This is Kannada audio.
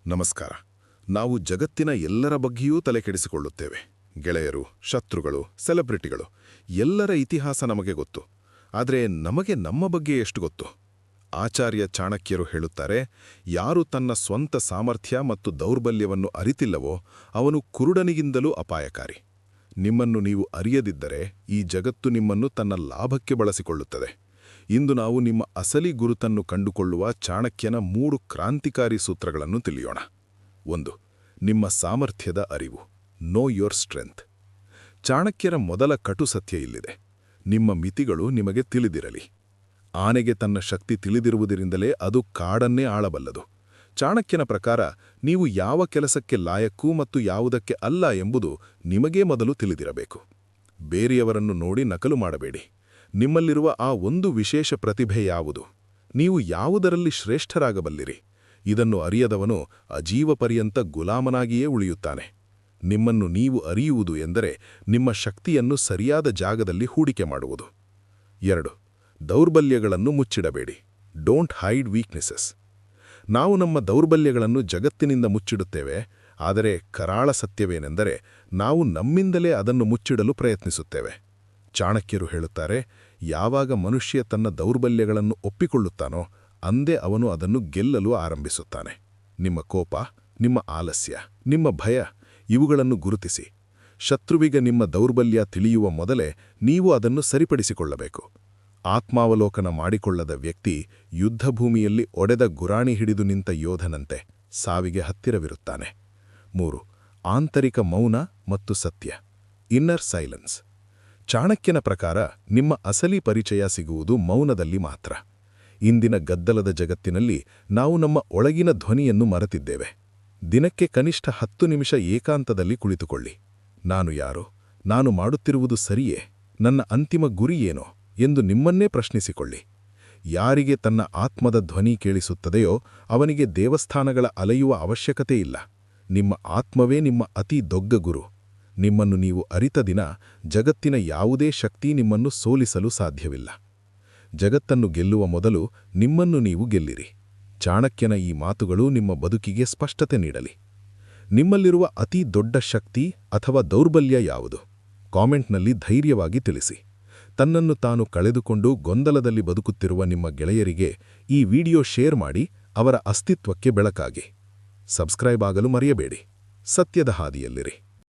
ನಮಸ್ಕಾರ. ನಾವು ಜಗತ್ತಿನ ಎಲ್ಲರ ಬಗ್ಗೆಯೂ ತಲೆಕೆಡಿಸಿಕೊಳ್ಳುತ್ತೇವೆ. ಗೆಳೆಯರು, ಶತ್ರುಗಳು, ಸೆಲೆಬ್ರಿಟಿಗಳು ಎಲ್ಲರ ಇತಿಹಾಸ ನಮಗೆ ಗೊತ್ತು. ಆದರೆ ನಮಗೆ ನಮ್ಮ ಬಗ್ಗೆ ಎಷ್ಟು ಗೊತ್ತು? ಆಚಾರ್ಯ ಚಾಣಕ್ಯರು ಹೇಳುತ್ತಾರೆ, ಯಾರು ತನ್ನ ಸ್ವಂತ ಸಾಮರ್ಥ್ಯ ಮತ್ತು ದೌರ್ಬಲ್ಯವನ್ನು ಅರಿತಿಲ್ಲವೋ ಅವನು ಕುರುಡನಿಗಿಂತಲೂ ಅಪಾಯಕಾರಿ. ನಿಮ್ಮನ್ನು ನೀವು ಅರಿಯದಿದ್ದರೆ ಈ ಜಗತ್ತು ನಿಮ್ಮನ್ನು ತನ್ನ ಲಾಭಕ್ಕೆ ಬಳಸಿಕೊಳ್ಳುತ್ತದೆ. ಇಂದು ನಾವು ನಿಮ್ಮ ಅಸಲಿ ಗುರುತನ್ನು ಕಂಡುಕೊಳ್ಳುವ ಚಾಣಕ್ಯನ 3 ಕ್ರಾಂತಿಕಾರಿ ಸೂತ್ರಗಳನ್ನು ತಿಳಿಯೋಣ. 1. ನಿಮ್ಮ ಸಾಮರ್ಥ್ಯದ ಅರಿವು. Know your strength. ಚಾಣಕ್ಯರ ಮೊದಲ ಕಟು ಸತ್ಯ ಇಲ್ಲಿದೆ. ನಿಮ್ಮ ಮಿತಿಗಳು ನಿಮಗೆ ತಿಳಿದಿರಲಿ. ಆನೆಗೆ ತನ್ನ ಶಕ್ತಿ ತಿಳಿದಿರುವುದರಿಂದಲೇ ಅದು ಕಾಡನ್ನೇ ಆಳಬಲ್ಲದು. ಚಾಣಕ್ಯನ ಪ್ರಕಾರ ನೀವು ಯಾವ ಕೆಲಸಕ್ಕೆ ಲಾಯಕ್ಕೂ ಮತ್ತು ಯಾವುದಕ್ಕೆ ಅಲ್ಲ ಎಂಬುದು ನಿಮಗೇ ಮೊದಲು ತಿಳಿದಿರಬೇಕು. ಬೇರೆಯವರನ್ನು ನೋಡಿ ನಕಲು ಮಾಡಬೇಡಿ. ನಿಮ್ಮಲ್ಲಿರುವ ಆ ಒಂದು ವಿಶೇಷ ಪ್ರತಿಭೆ ಯಾವುದು? ನೀವು ಯಾವುದರಲ್ಲಿ ಶ್ರೇಷ್ಠರಾಗಬಲ್ಲಿರಿ? ಇದನ್ನು ಅರಿಯದವನು ಅಜೀವಪರ್ಯಂತ ಗುಲಾಮನಾಗಿಯೇ ಉಳಿಯುತ್ತಾನೆ. ನಿಮ್ಮನ್ನು ನೀವು ಅರಿಯುವುದು ಎಂದರೆ ನಿಮ್ಮ ಶಕ್ತಿಯನ್ನು ಸರಿಯಾದ ಜಾಗದಲ್ಲಿ ಹೂಡಿಕೆ ಮಾಡುವುದು. 2. ದೌರ್ಬಲ್ಯಗಳನ್ನು ಮುಚ್ಚಿಡಬೇಡಿ. Don't hide weaknesses. ನಾವು ನಮ್ಮ ದೌರ್ಬಲ್ಯಗಳನ್ನು ಜಗತ್ತಿನಿಂದ ಮುಚ್ಚಿಡುತ್ತೇವೆ, ಆದರೆ ಕರಾಳ ಸತ್ಯವೇನೆಂದರೆ ನಾವು ನಮ್ಮಿಂದಲೇ ಅದನ್ನು ಮುಚ್ಚಿಡಲು ಪ್ರಯತ್ನಿಸುತ್ತೇವೆ. ಚಾಣಕ್ಯರು ಹೇಳುತ್ತಾರೆ, ಯಾವಾಗ ಮನುಷ್ಯ ತನ್ನ ದೌರ್ಬಲ್ಯಗಳನ್ನು ಒಪ್ಪಿಕೊಳ್ಳುತ್ತಾನೋ ಅಂದೇ ಅವನು ಅದನ್ನು ಗೆಲ್ಲಲು ಆರಂಭಿಸುತ್ತಾನೆ. ನಿಮ್ಮ ಕೋಪ, ನಿಮ್ಮ ಆಲಸ್ಯ, ನಿಮ್ಮ ಭಯ ಇವುಗಳನ್ನು ಗುರುತಿಸಿ. ಶತ್ರುವಿಗೆ ನಿಮ್ಮ ದೌರ್ಬಲ್ಯ ತಿಳಿಯುವ ಮೊದಲೇ ನೀವು ಅದನ್ನು ಸರಿಪಡಿಸಿಕೊಳ್ಳಬೇಕು. ಆತ್ಮಾವಲೋಕನ ಮಾಡಿಕೊಳ್ಳದ ವ್ಯಕ್ತಿ ಯುದ್ಧಭೂಮಿಯಲ್ಲಿ ಒಡೆದ ಗುರಾಣಿ ಹಿಡಿದು ನಿಂತ ಯೋಧನಂತೆ ಸಾವಿಗೆ ಹತ್ತಿರವಿರುತ್ತಾನೆ. 3. ಆಂತರಿಕ ಮೌನ ಮತ್ತು ಸತ್ಯ. Inner silence. ಚಾಣಕ್ಯನ ಪ್ರಕಾರ ನಿಮ್ಮ ಅಸಲಿ ಪರಿಚಯ ಸಿಗುವುದು ಮೌನದಲ್ಲಿ ಮಾತ್ರ. ಇಂದಿನ ಗದ್ದಲದ ಜಗತ್ತಿನಲ್ಲಿ ನಾವು ನಮ್ಮ ಒಳಗಿನ ಧ್ವನಿಯನ್ನು ಮರೆತಿದ್ದೇವೆ. ದಿನಕ್ಕೆ ಕನಿಷ್ಠ 10 ನಿಮಿಷ ಏಕಾಂತದಲ್ಲಿ ಕುಳಿತುಕೊಳ್ಳಿ. ನಾನು ಯಾರು? ನಾನು ಮಾಡುತ್ತಿರುವುದು ಸರಿಯೇ? ನನ್ನ ಅಂತಿಮ ಗುರಿ ಏನೋ ಎಂದು ನಿಮ್ಮನ್ನೇ ಪ್ರಶ್ನಿಸಿಕೊಳ್ಳಿ. ಯಾರಿಗೆ ತನ್ನ ಆತ್ಮದ ಧ್ವನಿ ಕೇಳಿಸುತ್ತದೆಯೋ ಅವನಿಗೆ ದೇವಸ್ಥಾನಗಳ ಅಲೆಯುವ ಅವಶ್ಯಕತೆ ಇಲ್ಲ. ನಿಮ್ಮ ಆತ್ಮವೇ ನಿಮ್ಮ ಅತಿ ದೊಡ್ಡ ಗುರು. ನಿಮ್ಮನ್ನು ನೀವು ಅರಿತ ದಿನ ಜಗತ್ತಿನ ಯಾವುದೇ ಶಕ್ತಿ ನಿಮ್ಮನ್ನು ಸೋಲಿಸಲು ಸಾಧ್ಯವಿಲ್ಲ. ಜಗತ್ತನ್ನು ಗೆಲ್ಲುವ ಮೊದಲು ನಿಮ್ಮನ್ನು ನೀವು ಗೆಲ್ಲಿರಿ. ಚಾಣಕ್ಯನ ಈ ಮಾತುಗಳು ನಿಮ್ಮ ಬದುಕಿಗೆ ಸ್ಪಷ್ಟತೆ ನೀಡಲಿ. ನಿಮ್ಮಲ್ಲಿರುವ ಅತಿ ದೊಡ್ಡ ಶಕ್ತಿ ಅಥವಾ ದೌರ್ಬಲ್ಯ ಯಾವುದು? ಕಾಮೆಂಟ್ನಲ್ಲಿ ಧೈರ್ಯವಾಗಿ ತಿಳಿಸಿ. ತನ್ನನ್ನು ತಾನು ಕಳೆದುಕೊಂಡು ಗೊಂದಲದಲ್ಲಿ ಬದುಕುತ್ತಿರುವ ನಿಮ್ಮ ಗೆಳೆಯರಿಗೆ ಈ ವಿಡಿಯೋ ಶೇರ್ ಮಾಡಿ ಅವರ ಅಸ್ತಿತ್ವಕ್ಕೆ ಬೆಳಕಾಗಿ. ಸಬ್ಸ್ಕ್ರೈಬ್ ಆಗಲು ಮರೆಯಬೇಡಿ. ಸತ್ಯದ ಹಾದಿಯಲ್ಲಿರಿ.